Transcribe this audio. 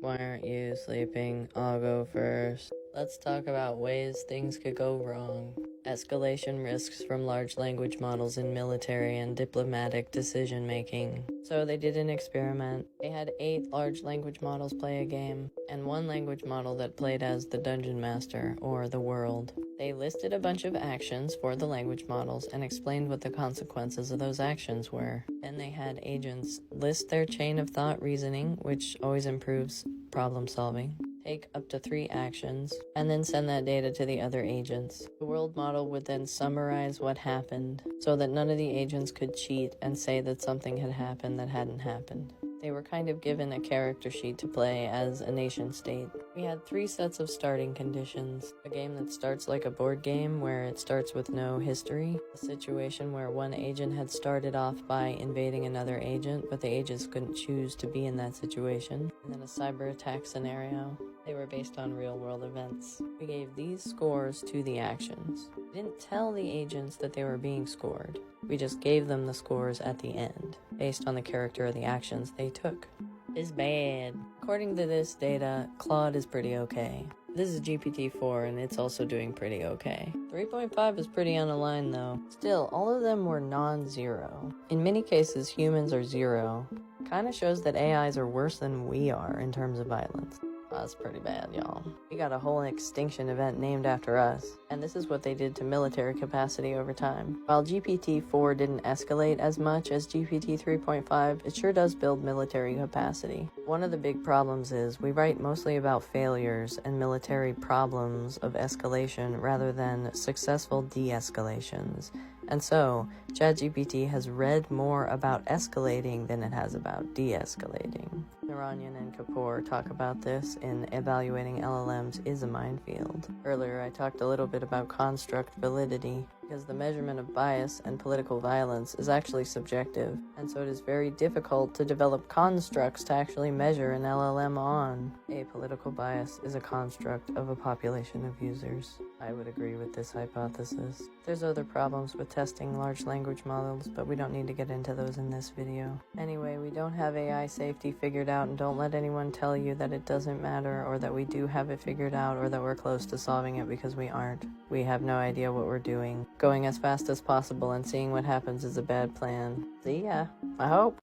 Why aren't you sleeping? I'll go first. Let's talk about ways things could go wrong. Escalation risks from large language models in military and diplomatic decision making. So they did an experiment. They had 8 large language models play a game, and 1 language model that played as the Dungeon Master, or the world. They listed a bunch of actions for the language models and explained what the consequences of those actions were. Then they had agents list their chain of thought reasoning, which always improves problem solving. Take up to 3 actions, and then send that data to the other agents. The world model would then summarize what happened, so that none of the agents could cheat and say that something had happened that hadn't happened. They were kind of given a character sheet to play as a nation state. We had 3 sets of starting conditions. A game that starts like a board game where it starts with no history. A situation where one agent had started off by invading another agent, but the agents couldn't choose to be in that situation. And then a cyber attack scenario. They were based on real-world events. We gave these scores to the actions. We didn't tell the agents that they were being scored. We just gave them the scores at the end, based on the character of the actions they took. It's bad. According to this data, Claude is pretty okay. This is GPT-4 and it's also doing pretty okay. 3.5 is pretty unaligned though. Still, all of them were non-zero. In many cases, humans are 0. Kinda shows that AIs are worse than we are in terms of violence. That's pretty bad, y'all. We got a whole extinction event named after us, and this is what they did to military capacity over time. While GPT-4 didn't escalate as much as GPT 3.5, it sure does build military capacity. One of the big problems is we write mostly about failures and military problems of escalation rather than successful de-escalations. And so, ChatGPT has read more about escalating than it has about de-escalating. Naranjan and Kapoor talk about this in Evaluating LLMs is a Minefield. Earlier I talked a little bit about construct validity, because the measurement of bias and political violence is actually subjective, and so it is very difficult to develop constructs to actually measure an LLM on. A political bias is a construct of a population of users. I would agree with this hypothesis. There's other problems with testing large language models, but we don't need to get into those in this video. Anyway, we don't have AI safety figured out, and don't let anyone tell you that it doesn't matter, or that we do have it figured out, or that we're close to solving it, because we aren't. We have no idea what we're doing. Going as fast as possible and seeing what happens is a bad plan. See ya, I hope.